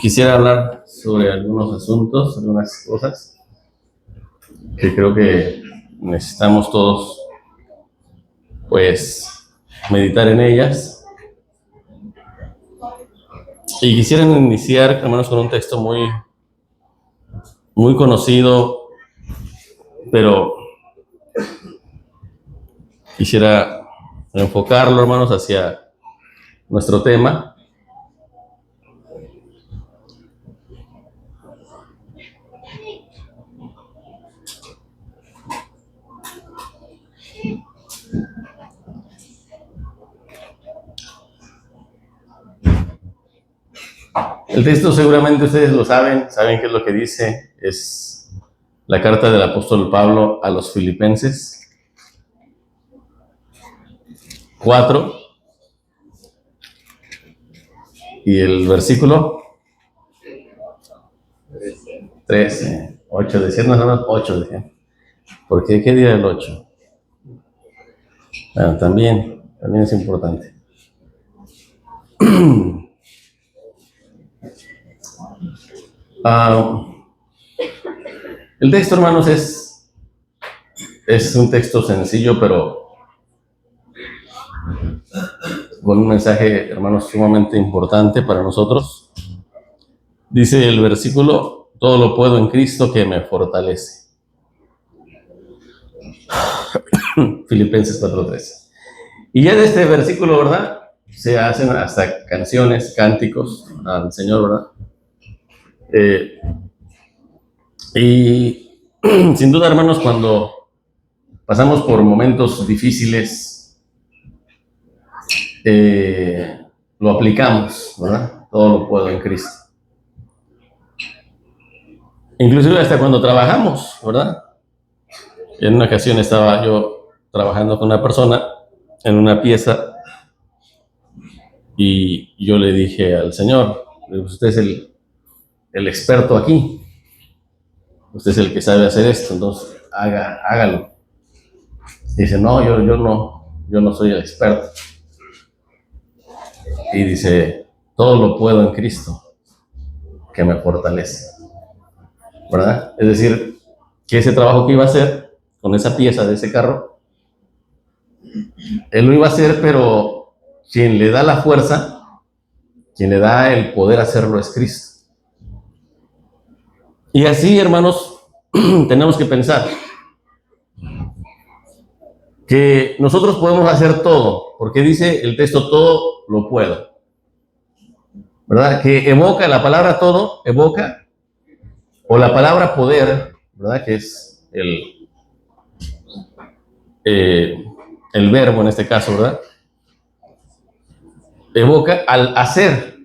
Quisiera hablar sobre algunos asuntos, algunas cosas que creo que necesitamos todos, pues, meditar en ellas. Y quisiera iniciar, hermanos, con un texto muy conocido, pero quisiera enfocarlo, hermanos, hacia nuestro tema. El texto seguramente ustedes lo saben qué es lo que dice. Es la carta del apóstol Pablo a los Filipenses 4 y el versículo 13, 8, decían más o menos 8, decían. ¿Por qué? ¿Qué día el 8? Bueno, también es importante. El texto, hermanos, es un texto sencillo, pero con un mensaje, hermanos, sumamente importante para nosotros. Dice el versículo: todo lo puedo en Cristo que me fortalece. Filipenses 4:13. Y ya de este versículo, ¿verdad?, se hacen hasta canciones, cánticos al Señor, ¿verdad? Y sin duda, hermanos, cuando pasamos por momentos difíciles, lo aplicamos, ¿verdad? Todo lo puedo en Cristo. Inclusive hasta cuando trabajamos, ¿verdad? En una ocasión estaba yo trabajando con una persona en una pieza y yo le dije al Señor: usted es el experto aquí, usted es el que sabe hacer esto, entonces hágalo. Y dice: no, yo no soy el experto. Y dice: todo lo puedo en Cristo que me fortalece, ¿verdad? Es decir, que ese trabajo que iba a hacer con esa pieza de ese carro, él lo iba a hacer, pero quien le da la fuerza, quien le da el poder hacerlo, es Cristo. Y así, hermanos, tenemos que pensar que nosotros podemos hacer todo, porque dice el texto: todo lo puedo, ¿verdad? Que evoca la palabra todo, evoca, o la palabra poder, ¿verdad?, que es el verbo en este caso, ¿verdad?, evoca al hacer.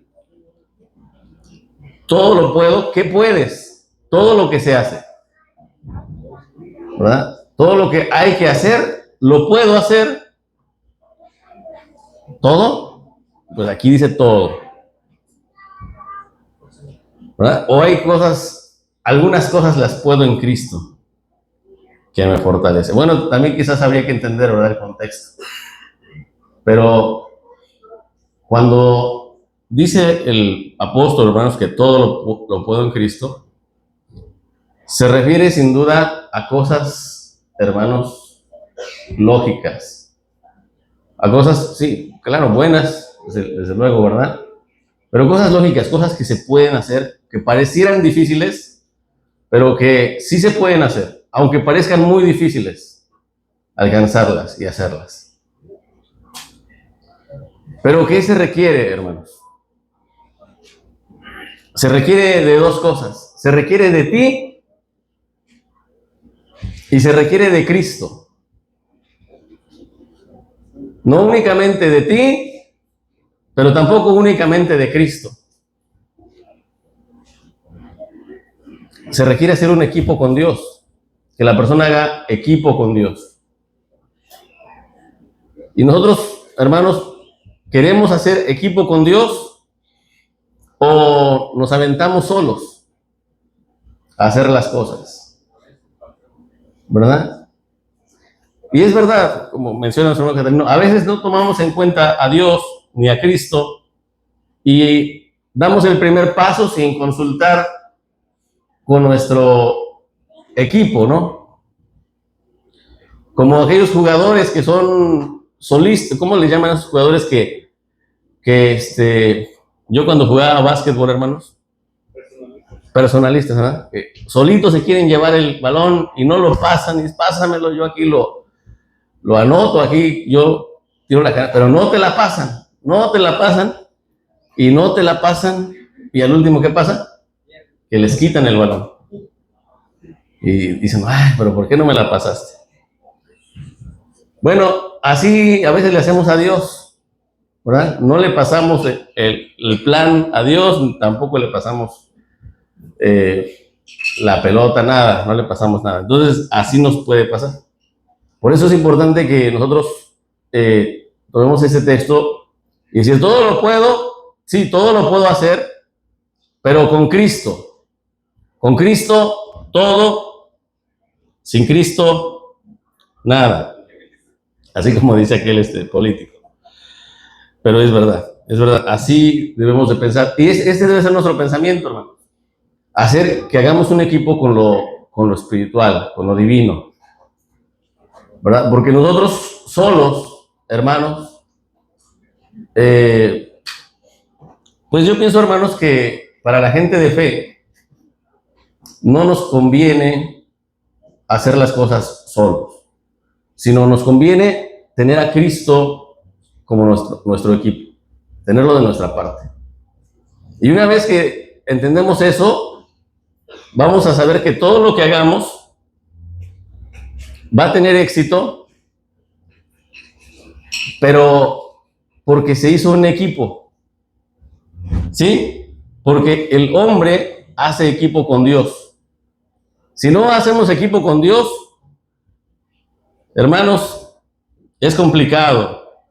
Todo lo puedo, ¿qué puedes? Todo lo que se hace, ¿verdad? Todo lo que hay que hacer, lo puedo hacer. ¿Todo? Pues aquí dice todo, ¿verdad? O hay cosas, algunas cosas las puedo en Cristo que me fortalece. Bueno, también quizás habría que entender, ¿verdad?, el contexto. Pero cuando dice el apóstol, hermanos, que todo lo puedo en Cristo, se refiere sin duda a cosas, hermanos, lógicas. A cosas, sí, claro, buenas, desde luego, ¿verdad? Pero cosas lógicas, cosas que se pueden hacer, que parecieran difíciles, pero que sí se pueden hacer, aunque parezcan muy difíciles, alcanzarlas y hacerlas. Pero ¿qué se requiere, hermanos? Se requiere de dos cosas. Se requiere de ti y se requiere de Cristo. No únicamente de ti, pero tampoco únicamente de Cristo. Se requiere hacer un equipo con Dios, que la persona haga equipo con Dios. Y nosotros, hermanos, ¿queremos hacer equipo con Dios o nos aventamos solos a hacer las cosas? ¿Verdad? Y es verdad, como menciona el hermano Catarino, a veces no tomamos en cuenta a Dios ni a Cristo y damos el primer paso sin consultar con nuestro equipo, ¿no? Como aquellos jugadores que son solistas, ¿cómo le llaman a esos jugadores que yo cuando jugaba básquetbol, hermanos? Personalistas, ¿verdad? Que solitos se quieren llevar el balón y no lo pasan, y pásamelo, yo aquí lo anoto, aquí yo tiro la cara, pero no te la pasan, y al último, ¿qué pasa? Que les quitan el balón. Y dicen, ay, pero ¿por qué no me la pasaste? Bueno, así a veces le hacemos a Dios, ¿verdad? No le pasamos el plan a Dios, tampoco le pasamos la pelota, nada, no le pasamos nada. Entonces, así nos puede pasar. Por eso es importante que nosotros tomemos ese texto y decir, todo lo puedo, sí, todo lo puedo hacer, pero con Cristo. Con Cristo, todo. Sin Cristo, nada. Así como dice aquel político. Pero es verdad, así debemos de pensar. Y este debe ser nuestro pensamiento, hermano. Hacer que hagamos un equipo con lo espiritual, con lo divino. ¿Verdad? Porque nosotros solos, hermanos, pues yo pienso, hermanos, que para la gente de fe no nos conviene hacer las cosas solos, sino nos conviene tener a Cristo como nuestro equipo, tenerlo de nuestra parte. Y una vez que entendemos eso, vamos a saber que todo lo que hagamos va a tener éxito, pero porque se hizo un equipo, ¿sí? Porque el hombre hace equipo con Dios. Si no hacemos equipo con Dios, hermanos, es complicado.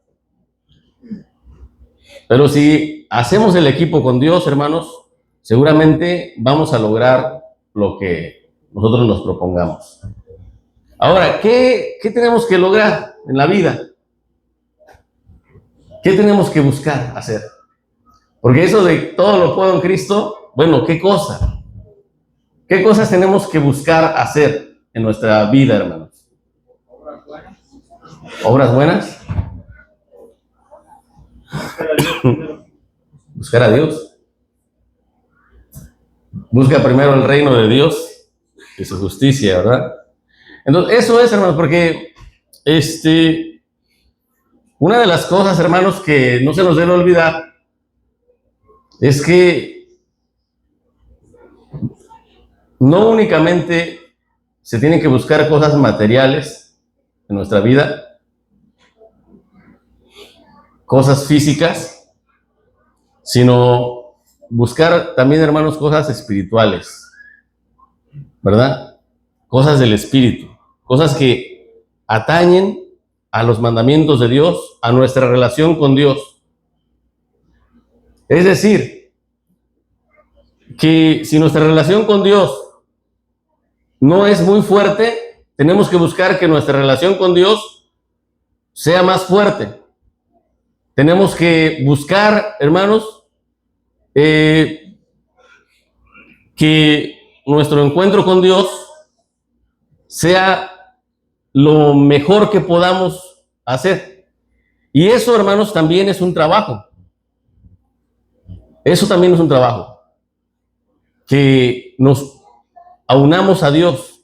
Pero si hacemos el equipo con Dios, hermanos, seguramente vamos a lograr lo que nosotros nos propongamos. Ahora, ¿qué tenemos que lograr en la vida? ¿Qué tenemos que buscar hacer? Porque eso de todo lo puedo en Cristo, bueno, ¿qué cosa? ¿Qué cosas tenemos que buscar hacer en nuestra vida, hermanos? ¿Obras buenas? Buscar a Dios. Busca primero el reino de Dios y su justicia, ¿verdad? Entonces, eso es, hermanos, porque una de las cosas, hermanos, que no se nos debe olvidar es que no únicamente se tienen que buscar cosas materiales en nuestra vida, cosas físicas, sino buscar también, hermanos, cosas espirituales, ¿verdad? Cosas del espíritu, cosas que atañen a los mandamientos de Dios, a nuestra relación con Dios. Es decir, que si nuestra relación con Dios no es muy fuerte, tenemos que buscar que nuestra relación con Dios sea más fuerte. Tenemos que buscar, hermanos, que nuestro encuentro con Dios sea lo mejor que podamos hacer. Y eso, hermanos, también es un trabajo. Eso también es un trabajo. Que nos aunamos a Dios,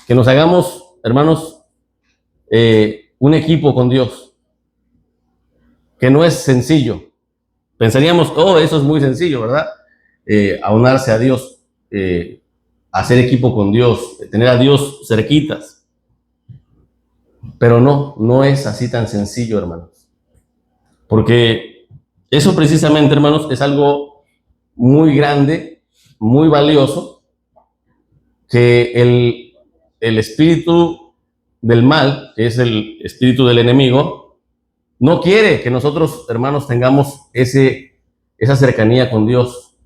que nos hagamos, hermanos, un equipo con Dios, que no es sencillo. Pensaríamos, oh, eso es muy sencillo, ¿verdad? Aunarse a Dios, hacer equipo con Dios, tener a Dios cerquitas. Pero no es así tan sencillo, hermanos. Porque eso precisamente, hermanos, es algo muy grande, muy valioso, que el espíritu del mal, que es el espíritu del enemigo, no quiere que nosotros, hermanos, tengamos esa cercanía con Dios.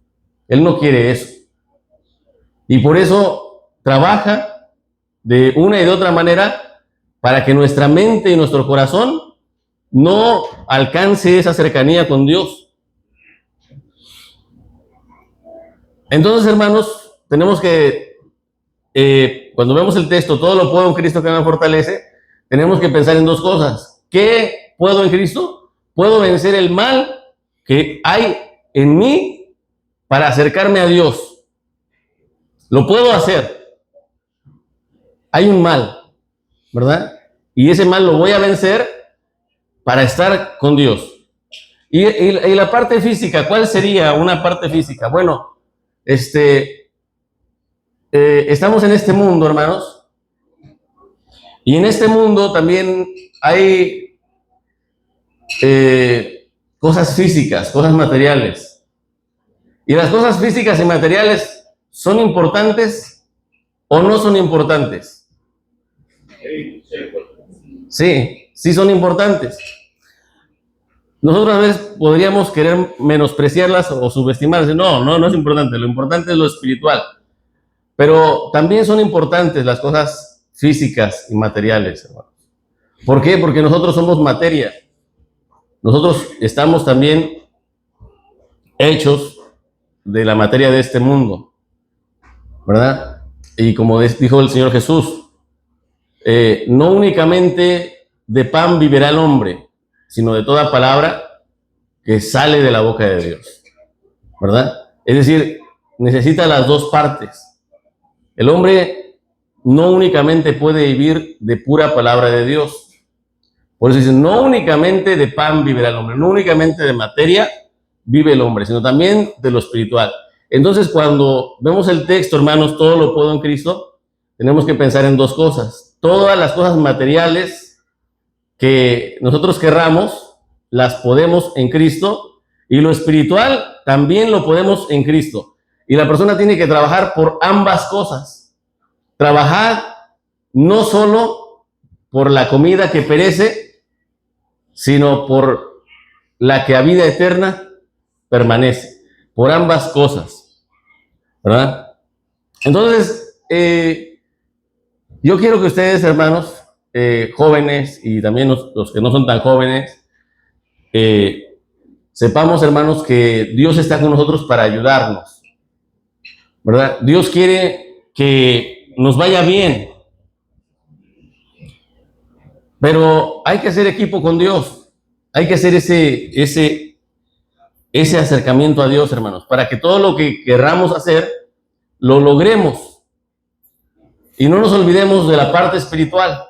Él no quiere eso. Y por eso trabaja de una y de otra manera para que nuestra mente y nuestro corazón no alcance esa cercanía con Dios. Entonces, hermanos, tenemos que, cuando vemos el texto, todo lo puedo en Cristo que me fortalece, tenemos que pensar en dos cosas. ¿Qué puedo en Cristo? Puedo vencer el mal que hay en mí para acercarme a Dios. Lo puedo hacer. Hay un mal, ¿verdad? Y ese mal lo voy a vencer para estar con Dios. Y la parte física, ¿cuál sería una parte física? Bueno, estamos en este mundo, hermanos, y en este mundo también hay cosas físicas, cosas materiales. Y las cosas físicas y materiales son importantes o no son importantes. Sí, sí son importantes. Nosotros a veces podríamos querer menospreciarlas o subestimarlas. No es importante. Lo importante es lo espiritual. Pero también son importantes las cosas físicas y materiales, hermanos. ¿Por qué? Porque nosotros somos materia. Nosotros estamos también hechos de la materia de este mundo, ¿verdad? Y como dijo el Señor Jesús, no únicamente de pan vivirá el hombre, sino de toda palabra que sale de la boca de Dios, ¿verdad? Es decir, necesita las dos partes. El hombre no únicamente puede vivir de pura palabra de Dios. Por eso dice, no únicamente de pan vivirá el hombre, no únicamente de materia vive el hombre, sino también de lo espiritual. Entonces, cuando vemos el texto, hermanos, todo lo puedo en Cristo, tenemos que pensar en dos cosas. Todas las cosas materiales que nosotros querramos, las podemos en Cristo, y lo espiritual también lo podemos en Cristo. Y la persona tiene que trabajar por ambas cosas. Trabajar no solo por la comida que perece, sino por la que a vida eterna permanece. Por ambas cosas, ¿verdad? Entonces, yo quiero que ustedes, hermanos, jóvenes y también los que no son tan jóvenes, sepamos, hermanos, que Dios está con nosotros para ayudarnos, ¿verdad? Dios quiere que nos vaya bien, pero hay que hacer equipo con Dios, hay que hacer ese acercamiento a Dios, hermanos, para que todo lo que querramos hacer, lo logremos y no nos olvidemos de la parte espiritual.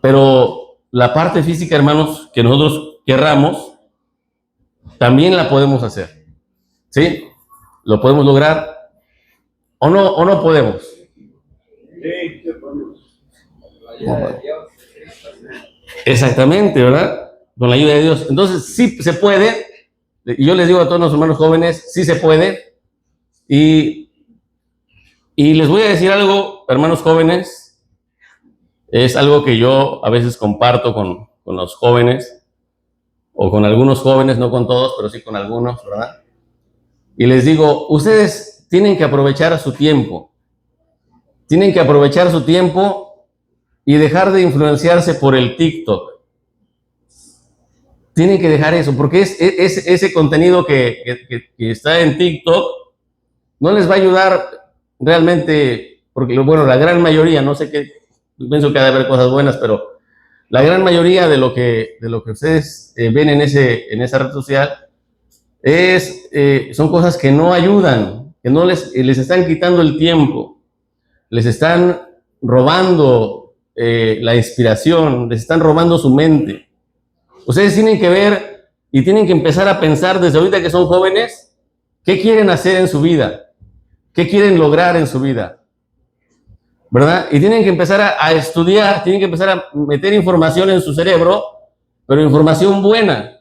Pero la parte física, hermanos, que nosotros querramos, también la podemos hacer. ¿Sí? ¿Lo podemos lograr? ¿O no podemos? Sí, podemos. Exactamente, ¿verdad? Con la ayuda de Dios. Entonces, sí se puede. Y yo les digo a todos los hermanos jóvenes, sí se puede. Y les voy a decir algo, hermanos jóvenes. Es algo que yo a veces comparto con los jóvenes, o con algunos jóvenes, no con todos, pero sí con algunos, ¿verdad? Y les digo, ustedes tienen que aprovechar su tiempo. Tienen que aprovechar su tiempo y dejar de influenciarse por el TikTok. Tienen que dejar eso, porque ese contenido que está en TikTok no les va a ayudar realmente, porque bueno, la gran mayoría, no sé qué, pienso que ha de haber cosas buenas, pero la gran mayoría de lo que ustedes ven en esa red social son cosas que no ayudan, que no les están quitando el tiempo, les están robando la inspiración, les están robando su mente. Ustedes tienen que ver y tienen que empezar a pensar desde ahorita que son jóvenes, ¿qué quieren hacer en su vida? ¿Qué quieren lograr en su vida? ¿Verdad? Y tienen que empezar a estudiar, tienen que empezar a meter información en su cerebro, pero información buena,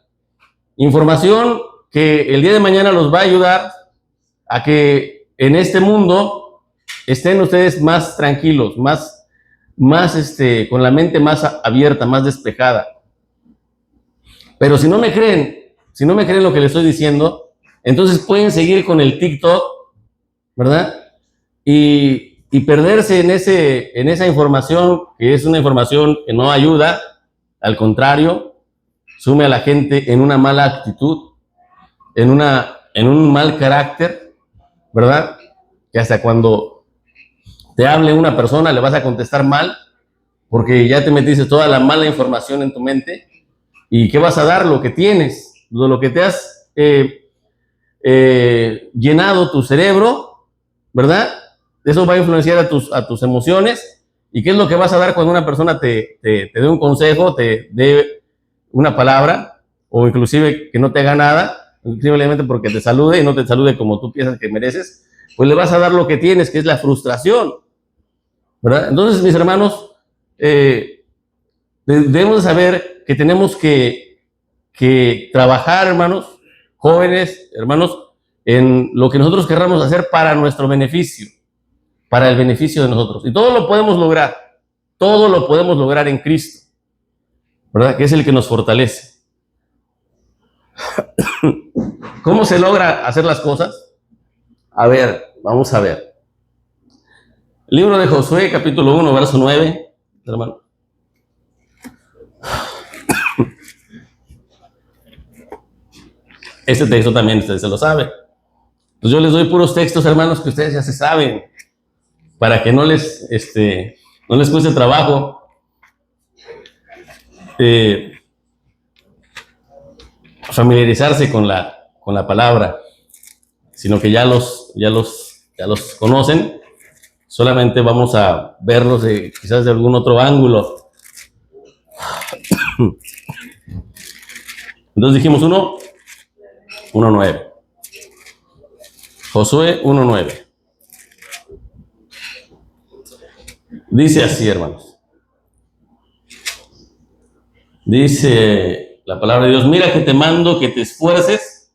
información que el día de mañana los va a ayudar a que en este mundo estén ustedes más tranquilos, más con la mente más abierta, más despejada. Pero si no me creen lo que les estoy diciendo, entonces pueden seguir con el TikTok, ¿verdad? Y perderse en esa información, que es una información que no ayuda, al contrario, sume a la gente en una mala actitud, en una en un mal carácter, ¿verdad? Que hasta cuando te hable una persona le vas a contestar mal, porque ya te metiste toda la mala información en tu mente. ¿Y qué vas a dar? Lo que tienes, lo que te has llenado tu cerebro, ¿verdad? Eso va a influenciar a tus emociones. ¿Y qué es lo que vas a dar cuando una persona te dé un consejo, te dé una palabra, o inclusive que no te haga nada, simplemente porque te salude y no te salude como tú piensas que mereces? Pues le vas a dar lo que tienes, que es la frustración, ¿verdad? Entonces, mis hermanos, debemos saber que tenemos que trabajar, hermanos, jóvenes, hermanos, en lo que nosotros querramos hacer para nuestro beneficio, para el beneficio de nosotros. Y todo lo podemos lograr en Cristo, ¿verdad? Que es el que nos fortalece. ¿Cómo se logra hacer las cosas? A ver, vamos a ver. Libro de Josué, capítulo 1, verso 9, hermano. Este texto también ustedes se lo saben. Pues yo les doy puros textos, hermanos, que ustedes ya se saben, para que no les cueste trabajo familiarizarse con la palabra, sino que ya los conocen. Solamente vamos a verlos quizás de algún otro ángulo. Entonces dijimos 1:9. Josué 1:9. Dice así, hermanos. Dice la palabra de Dios: mira que te mando que te esfuerces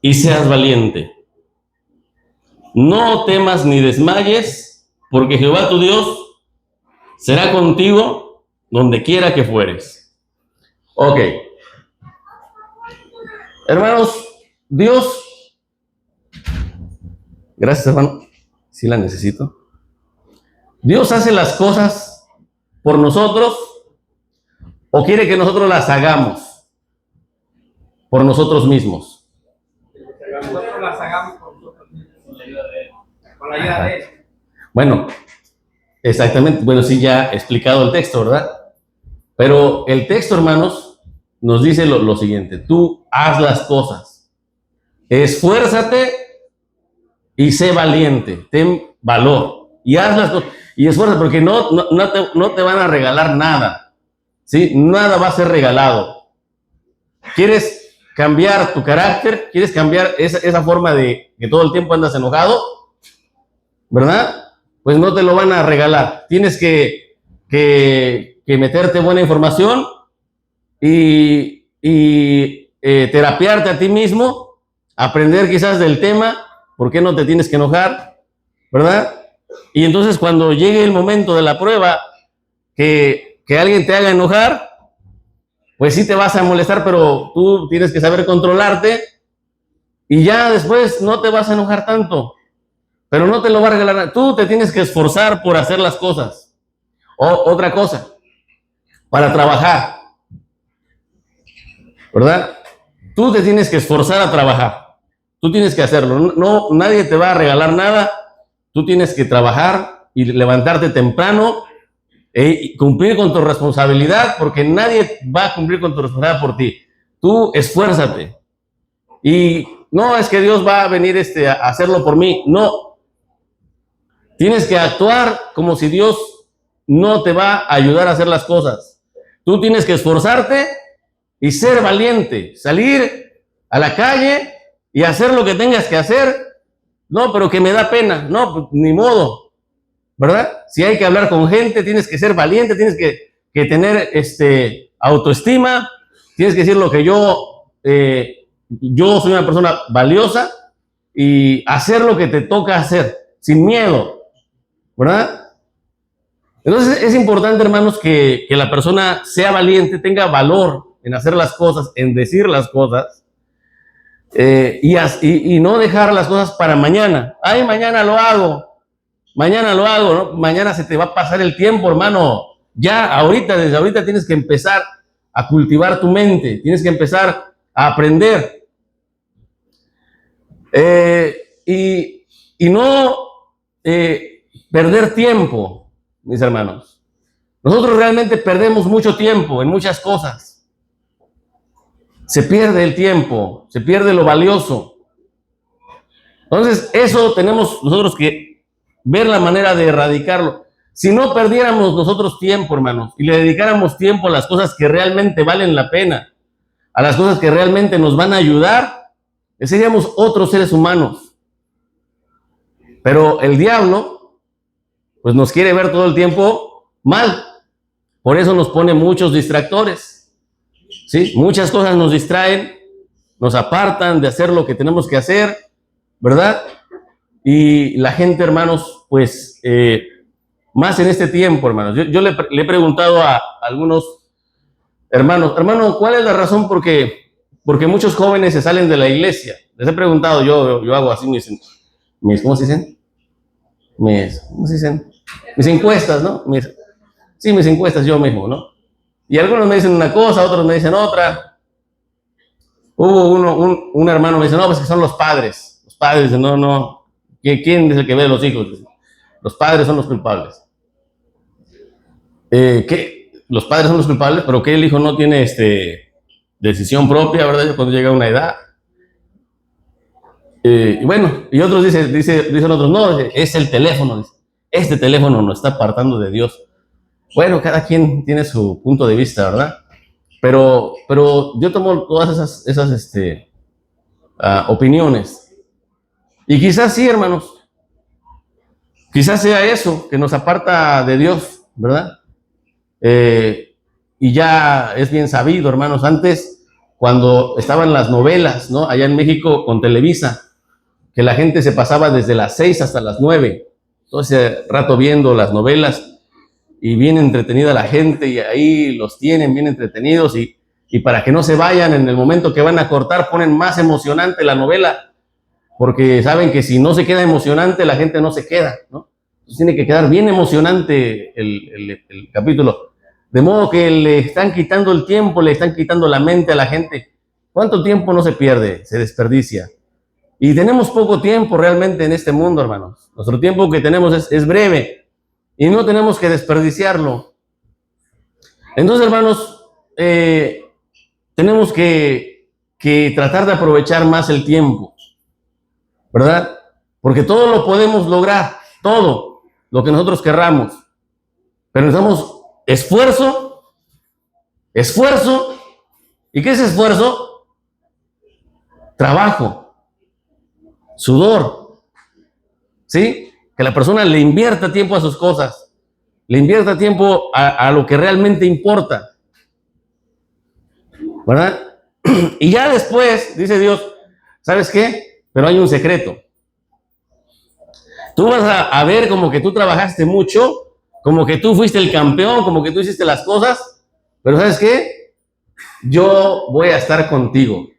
y seas valiente. No temas ni desmayes, porque Jehová tu Dios será contigo donde quiera que fueres. Ok. Hermanos, Dios, gracias, hermano, sí la necesito. Dios hace las cosas por nosotros, o quiere que nosotros las hagamos por nosotros mismos. Nosotros las hagamos por nosotros mismos, con la ayuda de Él. Bueno, exactamente. Bueno, sí, ya he explicado el texto, ¿verdad? Pero el texto, hermanos, nos dice lo siguiente: tú haz las cosas, esfuérzate y sé valiente, ten valor y haz las cosas y esfuérzate, porque no te van a regalar nada, ¿sí? Nada va a ser regalado. ¿Quieres cambiar tu carácter? ¿Quieres cambiar esa forma de que todo el tiempo andas enojado? ¿Verdad? Pues no te lo van a regalar. Tienes que meterte buena información y terapiarte a ti mismo, aprender quizás del tema, por qué no te tienes que enojar, ¿verdad? Y entonces cuando llegue el momento de la prueba, que alguien te haga enojar, pues sí te vas a molestar, pero tú tienes que saber controlarte y ya después no te vas a enojar tanto, pero no te lo va a regalar. Tú te tienes que esforzar por hacer las cosas. Otra cosa, para trabajar, ¿verdad? Tú te tienes que esforzar a trabajar. Tú tienes que hacerlo. No, nadie te va a regalar nada. Tú tienes que trabajar y levantarte temprano y cumplir con tu responsabilidad, porque nadie va a cumplir con tu responsabilidad por ti. Tú esfuérzate. Y no es que Dios va a venir a hacerlo por mí. No. Tienes que actuar como si Dios no te va a ayudar a hacer las cosas. Tú tienes que esforzarte y ser valiente, salir a la calle y hacer lo que tengas que hacer. No, pero que me da pena. No, pues, ni modo, ¿verdad? Si hay que hablar con gente, tienes que ser valiente, tienes que tener autoestima, tienes que decir lo que yo soy una persona valiosa y hacer lo que te toca hacer, sin miedo, ¿verdad? Entonces es importante, hermanos, que la persona sea valiente, tenga valor en hacer las cosas, en decir las cosas, y no dejar las cosas para mañana. Ay, mañana lo hago, ¿no? Mañana se te va a pasar el tiempo, hermano. Ya ahorita, desde ahorita tienes que empezar a cultivar tu mente, tienes que empezar a aprender. Y no perder tiempo, mis hermanos. Nosotros realmente perdemos mucho tiempo en muchas cosas. Se pierde el tiempo, se pierde lo valioso. Entonces, eso tenemos nosotros que ver la manera de erradicarlo. Si no perdiéramos nosotros tiempo, hermanos, y le dedicáramos tiempo a las cosas que realmente valen la pena, a las cosas que realmente nos van a ayudar, seríamos otros seres humanos. Pero el diablo, pues nos quiere ver todo el tiempo mal. Por eso nos pone muchos distractores. ¿Sí? Muchas cosas nos distraen, nos apartan de hacer lo que tenemos que hacer, ¿verdad? Y la gente, hermanos, pues, más en este tiempo, hermanos. Yo le he preguntado a algunos hermanos, hermano, ¿cuál es la razón porque muchos jóvenes se salen de la iglesia? Les he preguntado, yo hago así mis ¿cómo se dicen? ¿Cómo se dicen? Mis encuestas, ¿no? Mis encuestas yo mismo, ¿no? Y algunos me dicen una cosa, otros me dicen otra. Hubo un hermano me dice, no, pues que son los padres. Los padres, no. ¿Quién es el que ve a los hijos? Los padres son los culpables. ¿Qué? Los padres son los culpables, pero que el hijo no tiene decisión propia, ¿verdad? Cuando llega a una edad. Y bueno, y otros dicen otros, no, es el teléfono. Este teléfono nos está apartando de Dios. Bueno, cada quien tiene su punto de vista, ¿verdad? Pero yo tomo todas esas opiniones. Y quizás sí, hermanos. Quizás sea eso que nos aparta de Dios, ¿verdad? Y ya es bien sabido, hermanos. Antes, cuando estaban las novelas, ¿no? Allá en México con Televisa, que la gente se pasaba desde las 6 hasta las 9. Todo ese rato viendo las novelas. Y bien entretenida la gente, y ahí los tienen bien entretenidos, y para que no se vayan, en el momento que van a cortar, ponen más emocionante la novela, porque saben que si no se queda emocionante, la gente no se queda, ¿no? Entonces tiene que quedar bien emocionante el capítulo. De modo que le están quitando el tiempo, le están quitando la mente a la gente. ¿Cuánto tiempo no se pierde? Se desperdicia. Y tenemos poco tiempo realmente en este mundo, hermanos. Nuestro tiempo que tenemos es breve. Y no tenemos que desperdiciarlo. Entonces, hermanos, tenemos que tratar de aprovechar más el tiempo, ¿verdad? Porque todo lo podemos lograr, todo lo que nosotros querramos. Pero necesitamos esfuerzo. ¿Y qué es esfuerzo? Trabajo, sudor, ¿sí? Que la persona le invierta tiempo a sus cosas, le invierta tiempo a lo que realmente importa, ¿verdad? Y ya después, dice Dios, ¿sabes qué? Pero hay un secreto. Tú vas a ver como que tú trabajaste mucho, como que tú fuiste el campeón, como que tú hiciste las cosas, pero ¿sabes qué? Yo voy a estar contigo.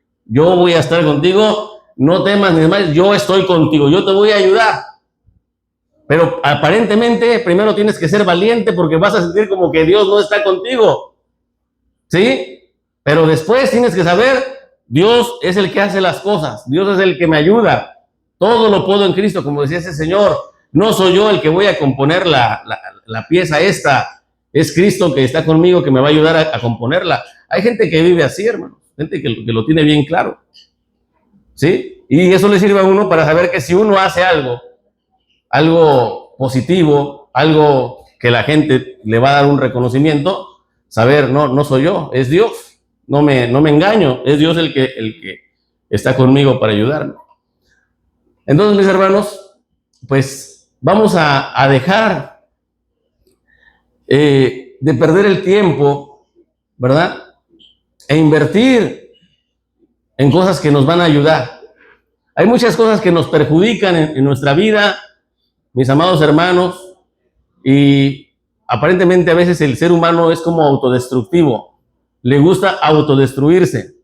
No temas ni demás, yo estoy contigo, yo te voy a ayudar. Pero aparentemente primero tienes que ser valiente porque vas a sentir como que Dios no está contigo. ¿Sí? Pero después tienes que saber, Dios es el que hace las cosas. Dios es el que me ayuda. Todo lo puedo en Cristo, como decía ese señor. No soy yo el que voy a componer la pieza esta. Es Cristo que está conmigo, que me va a ayudar a componerla. Hay gente que vive así, hermano. Gente que lo tiene bien claro. ¿Sí? Y eso le sirve a uno para saber que si uno hace algo positivo, algo que la gente le va a dar un reconocimiento, saber, no soy yo, es Dios, no me engaño, es Dios el que está conmigo para ayudarme. Entonces, mis hermanos, pues vamos a dejar de perder el tiempo, ¿verdad? E invertir en cosas que nos van a ayudar. Hay muchas cosas que nos perjudican en nuestra vida, mis amados hermanos, y aparentemente a veces el ser humano es como autodestructivo, le gusta autodestruirse,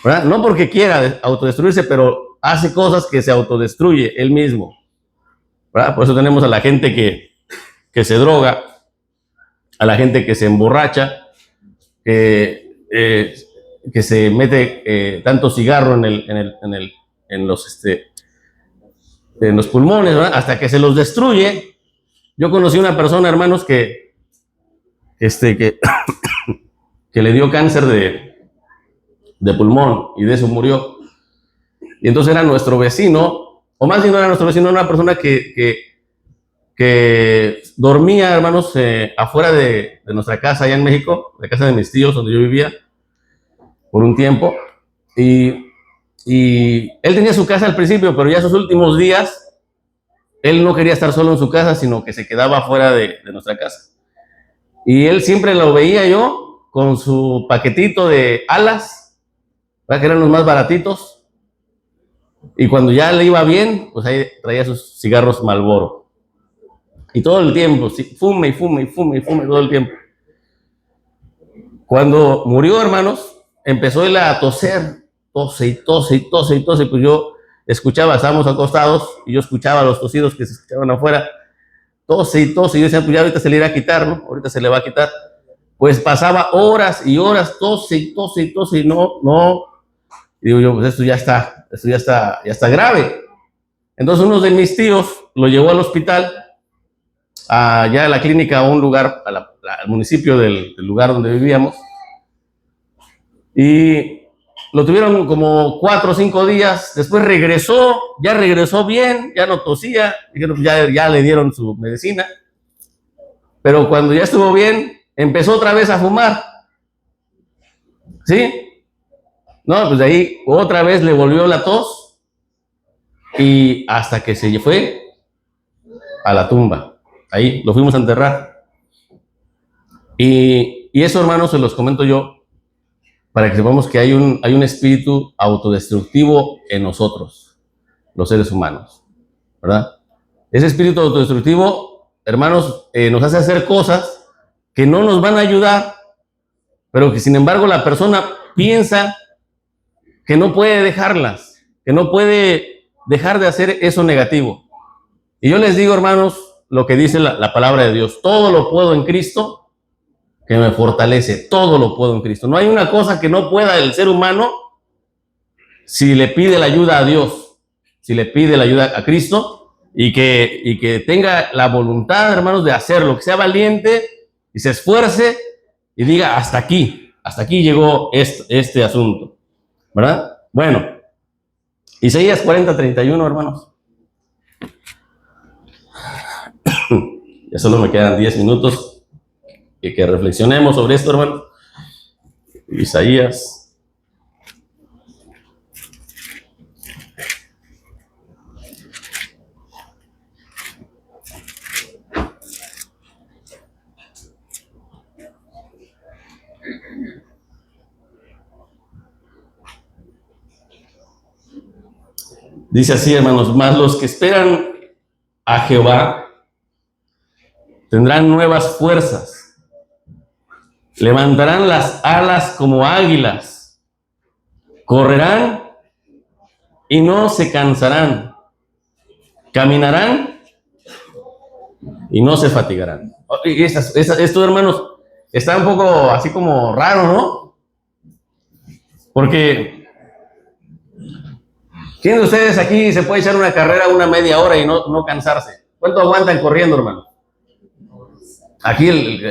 ¿verdad? No porque quiera autodestruirse, pero hace cosas que se autodestruye él mismo, ¿verdad? Por eso tenemos a la gente que se droga, a la gente que se emborracha, que se mete tanto cigarro en en los pulmones, ¿verdad? Hasta que se los destruye. Yo conocí una persona, hermanos, que le dio cáncer de pulmón y de eso murió. Y entonces era nuestro vecino, o más bien no era nuestro vecino, era una persona que dormía, hermanos, afuera de nuestra casa allá en México, de casa de mis tíos, donde yo vivía por un tiempo. Y él tenía su casa al principio, pero ya sus últimos días, él no quería estar solo en su casa, sino que se quedaba afuera de nuestra casa. Y él siempre lo veía yo con su paquetito de alas, ¿verdad? Que eran los más baratitos. Y cuando ya le iba bien, pues ahí traía sus cigarros Marlboro. Y todo el tiempo, sí, fume y fume y fume y fume todo el tiempo. Cuando murió, hermanos, empezó él a toser, tose y tose y tose y tose. Pues yo escuchaba, estábamos acostados y yo escuchaba los tosidos que se escuchaban afuera. Tose y tose. Y yo decía, pues ya ahorita se le irá a quitar, ¿no? Ahorita se le va a quitar. Pues pasaba horas y horas, tose y tose y tose y no. Y digo yo, pues esto ya está grave. Entonces uno de mis tíos lo llevó al hospital, allá a la clínica, a un lugar, al municipio del lugar donde vivíamos. Y lo tuvieron como 4 o 5 días. Después ya regresó bien, ya no tosía. Dijeron, ya le dieron su medicina. Pero cuando ya estuvo bien, empezó otra vez a fumar. ¿Sí? No, pues de ahí otra vez le volvió la tos. Y hasta que se fue a la tumba. Ahí lo fuimos a enterrar. Y eso, hermanos, se los comento yo para que sepamos que hay un espíritu autodestructivo en nosotros, los seres humanos, ¿verdad? Ese espíritu autodestructivo, hermanos, nos hace hacer cosas que no nos van a ayudar, pero que sin embargo la persona piensa que no puede dejarlas, que no puede dejar de hacer eso negativo. Y yo les digo, hermanos, lo que dice la palabra de Dios: todo lo puedo en Cristo que me fortalece, todo lo puedo en Cristo. No hay una cosa que no pueda el ser humano si le pide la ayuda a Dios, si le pide la ayuda a Cristo y que tenga la voluntad, hermanos, de hacerlo, que sea valiente y se esfuerce y diga, hasta aquí llegó este asunto, ¿verdad? Bueno, Isaías 40:31, hermanos. Ya solo me quedan 10 minutos y que reflexionemos sobre esto, hermano. Isaías. Dice así, hermanos: mas los que esperan a Jehová tendrán nuevas fuerzas. Levantarán las alas como águilas, correrán y no se cansarán, caminarán y no se fatigarán. Esto, hermanos, está un poco así como raro, ¿no? Porque ¿quién de ustedes aquí se puede echar una carrera una media hora y no cansarse? ¿Cuánto aguantan corriendo, hermano? Aquí el que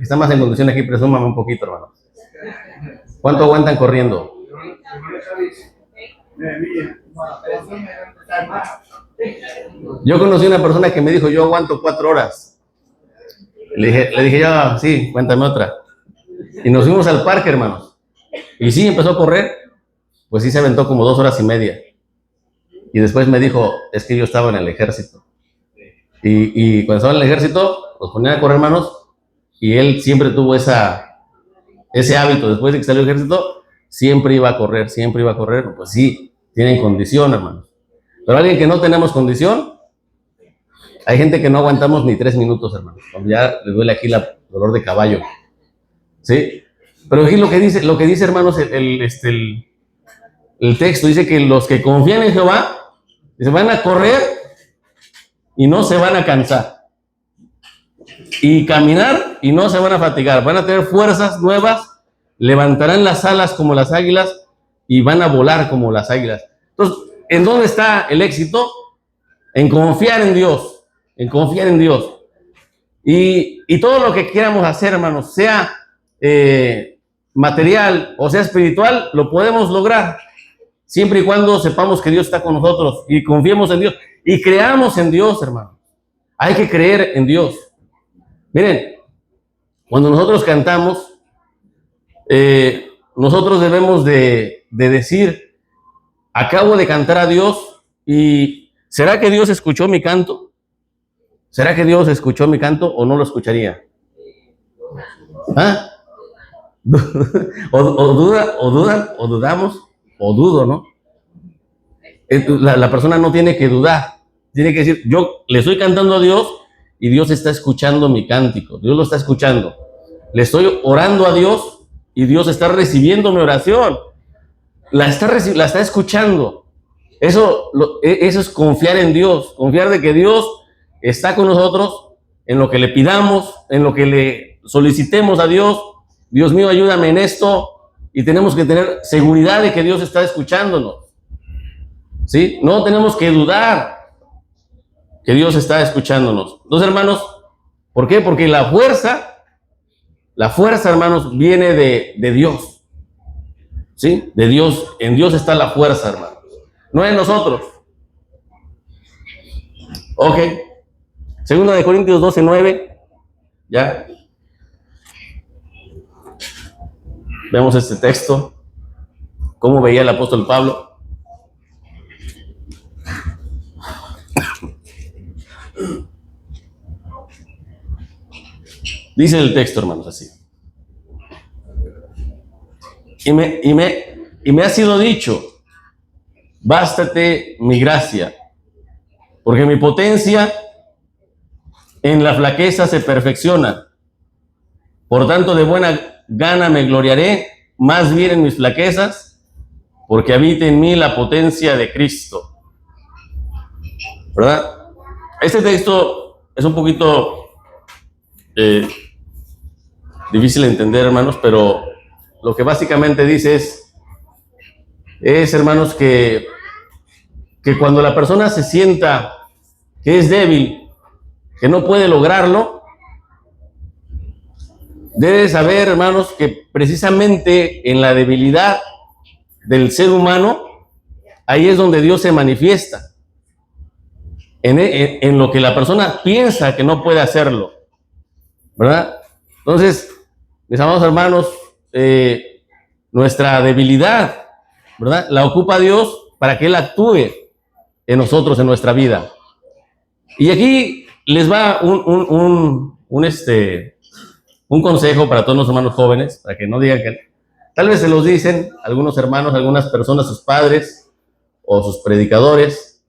está más en condición aquí, presúmame un poquito, hermano. ¿Cuánto aguantan corriendo? Yo conocí una persona que me dijo, yo aguanto 4 horas. Le dije yo, sí, cuéntame otra. Y nos fuimos al parque, hermanos. Y sí, empezó a correr. Pues sí, se aventó como 2 horas y media. Y después me dijo, es que yo estaba en el ejército. Y cuando estaba en el ejército, los ponían a correr, hermanos, y él siempre tuvo ese hábito. Después de que salió del ejército, siempre iba a correr. Pues sí, tienen condición, hermanos. Pero alguien que no tenemos condición, hay gente que no aguantamos ni 3 minutos, hermanos. Ya le duele aquí el dolor de caballo. ¿Sí? Pero aquí lo que dice, hermanos, el texto dice que los que confían en Jehová se van a correr y no se van a cansar. Y caminar y no se van a fatigar. Van a tener fuerzas nuevas, levantarán las alas como las águilas y van a volar como las águilas. Entonces, ¿en dónde está el éxito? En confiar en Dios, en confiar en Dios. Y todo lo que queramos hacer, hermanos, sea material o sea espiritual, lo podemos lograr, siempre y cuando sepamos que Dios está con nosotros y confiemos en Dios y creamos en Dios, hermano. Hay que creer en Dios. Miren, cuando nosotros cantamos, nosotros debemos de decir, acabo de cantar a Dios y ¿será que Dios escuchó mi canto? ¿Será que Dios escuchó mi canto o no lo escucharía? ¿Ah? o dudamos, o dudo, ¿no? La persona no tiene que dudar, tiene que decir, yo le estoy cantando a Dios y Dios está escuchando mi cántico, Dios lo está escuchando. Le estoy orando a Dios y Dios está recibiendo mi oración, la está escuchando. Eso es confiar en Dios, confiar de que Dios está con nosotros en lo que le pidamos, en lo que le solicitemos a Dios. Dios mío, ayúdame en esto, y tenemos que tener seguridad de que Dios está escuchándonos, ¿sí? No tenemos que dudar que Dios está escuchándonos. Entonces, hermanos, ¿por qué? Porque la fuerza, hermanos, viene de Dios, ¿sí? De Dios, en Dios está la fuerza, hermanos, no en nosotros. Ok, 2 Corintios 12:9, ya. Vemos este texto, cómo veía el apóstol Pablo. Dice el texto, hermanos, así. Y me ha sido dicho, bástate mi gracia, porque mi potencia en la flaqueza se perfecciona. Por tanto, de buena gana me gloriaré más bien en mis flaquezas, porque habita en mí la potencia de Cristo. ¿Verdad? Este texto es un poquito difícil de entender, hermanos, pero lo que básicamente dice es, hermanos, que cuando la persona se sienta que es débil, que no puede lograrlo, debe saber, hermanos, que precisamente en la debilidad del ser humano, ahí es donde Dios se manifiesta. En lo que la persona piensa que no puede hacerlo, ¿verdad? Entonces, mis amados hermanos, nuestra debilidad, ¿verdad?, la ocupa Dios para que Él actúe en nosotros, en nuestra vida. Y aquí les va un consejo para todos los hermanos jóvenes, para que no digan que tal vez se los dicen algunos hermanos, algunas personas, sus padres o sus predicadores,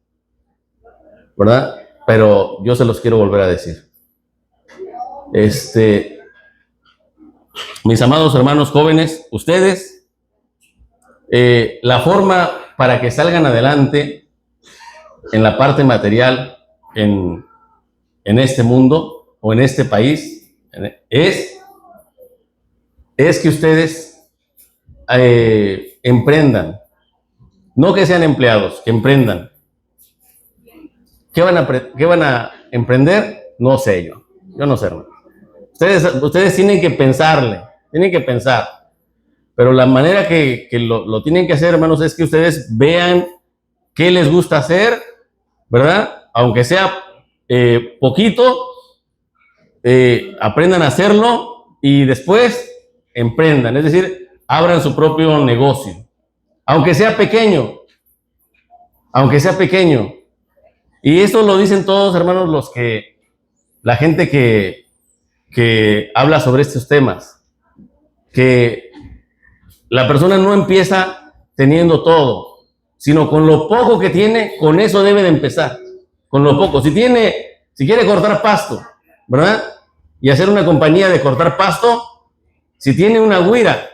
¿verdad? Pero yo se los quiero volver a decir. Mis amados hermanos jóvenes, ustedes, la forma para que salgan adelante en la parte material en este mundo o en este país es que ustedes emprendan, no que sean empleados, que emprendan. ¿Qué van a emprender? No sé yo no sé, hermano. Ustedes tienen que pensarle, tienen que pensar, pero la manera que lo tienen que hacer, hermanos, es que ustedes vean qué les gusta hacer, ¿verdad? Aunque sea poquito, aprendan a hacerlo y después emprendan, es decir, abran su propio negocio, aunque sea pequeño, Y esto lo dicen todos, hermanos, la gente que habla sobre estos temas, que la persona no empieza teniendo todo, sino con lo poco que tiene, con eso debe de empezar, con lo poco. Si quiere cortar pasto, ¿verdad?, y hacer una compañía de cortar pasto, si tiene una güira,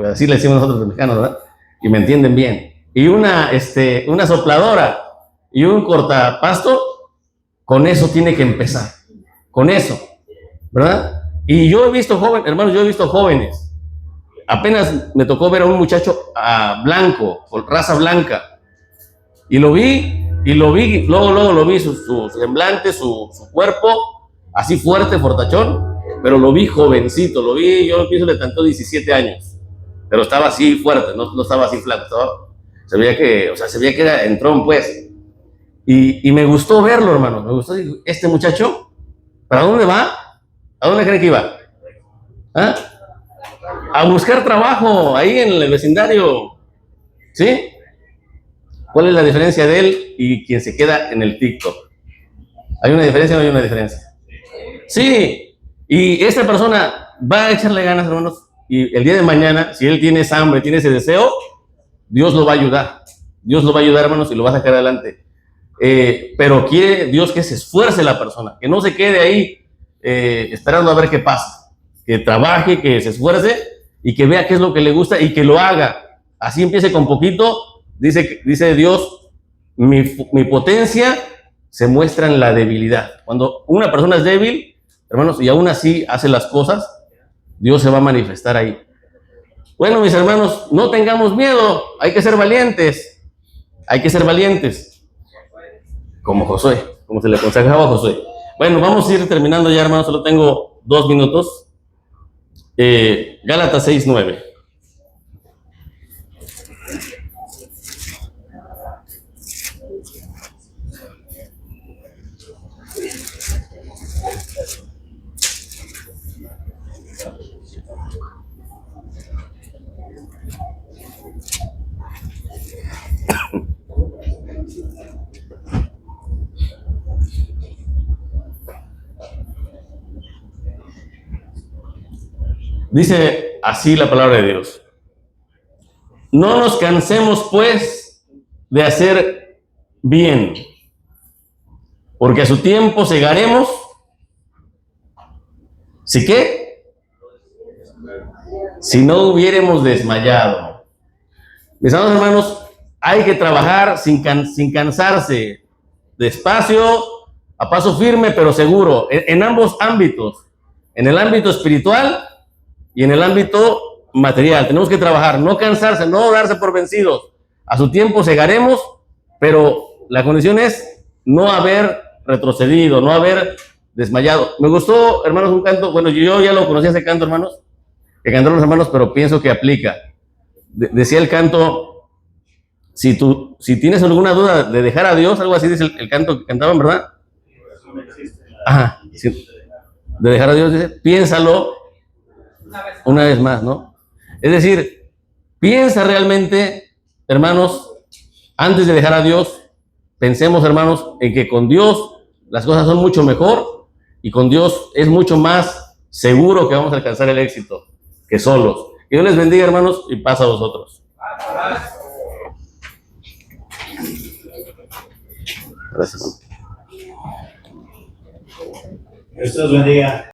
así le decimos nosotros los mexicanos, ¿verdad?, y me entienden bien, y una sopladora y un cortapasto, con eso tiene que empezar, con eso, ¿verdad? Y yo he visto jóvenes, apenas me tocó ver a un muchacho blanco, con raza blanca, Y lo vi, luego lo vi su semblante, su cuerpo, así fuerte, fortachón, pero lo vi jovencito, yo pienso le tantó 17 años, pero estaba así fuerte, no estaba así flaco, se veía que era entrón, pues. Y me gustó verlo, hermano, me gustó, este muchacho, ¿para dónde va? ¿A dónde cree que iba? ¿Ah? A buscar trabajo, ahí en el vecindario, ¿sí? ¿Cuál es la diferencia de él y quien se queda en el TikTok? ¿Hay una diferencia o no hay una diferencia? Sí, y esta persona va a echarle ganas, hermanos, y el día de mañana, si él tiene esa hambre, tiene ese deseo, Dios lo va a ayudar. Dios lo va a ayudar, hermanos, y lo va a sacar adelante. Pero quiere Dios que se esfuerce la persona, que no se quede ahí esperando a ver qué pasa. Que trabaje, que se esfuerce y que vea qué es lo que le gusta y que lo haga. Así empiece con poquito. Dice Dios, mi potencia se muestra en la debilidad. Cuando una persona es débil, hermanos, y aún así hace las cosas, Dios se va a manifestar ahí. Bueno, mis hermanos, no tengamos miedo, hay que ser valientes. Hay que ser valientes. Como Josué, como se le aconsejaba a Josué. Bueno, vamos a ir terminando ya, hermanos, solo tengo 2 minutos. Gálatas 6:9. Dice así la palabra de Dios. No nos cansemos, pues, de hacer bien, porque a su tiempo segaremos. ¿Sí qué? Si no hubiéramos desmayado. Mis amados hermanos, hay que trabajar sin cansarse, despacio, a paso firme, pero seguro, en ambos ámbitos, en el ámbito espiritual y en el ámbito material. Tenemos que trabajar, no cansarse, no darse por vencidos. A su tiempo segaremos, pero la condición es no haber retrocedido, no haber desmayado. Me gustó, hermanos, un canto, bueno, yo ya lo conocía ese canto, hermanos, que cantaron los hermanos, pero pienso que aplica. Decía el canto, si tienes alguna duda de dejar a Dios, algo así dice el canto que cantaban, ¿verdad? Ajá, sí, de dejar a Dios, dice, piénsalo una vez más, ¿no? Es decir, piensa realmente, hermanos, antes de dejar a Dios, pensemos, hermanos, en que con Dios las cosas son mucho mejor y con Dios es mucho más seguro que vamos a alcanzar el éxito que solos. Que Dios les bendiga, hermanos, y paz a vosotros. Gracias. Dios los bendiga.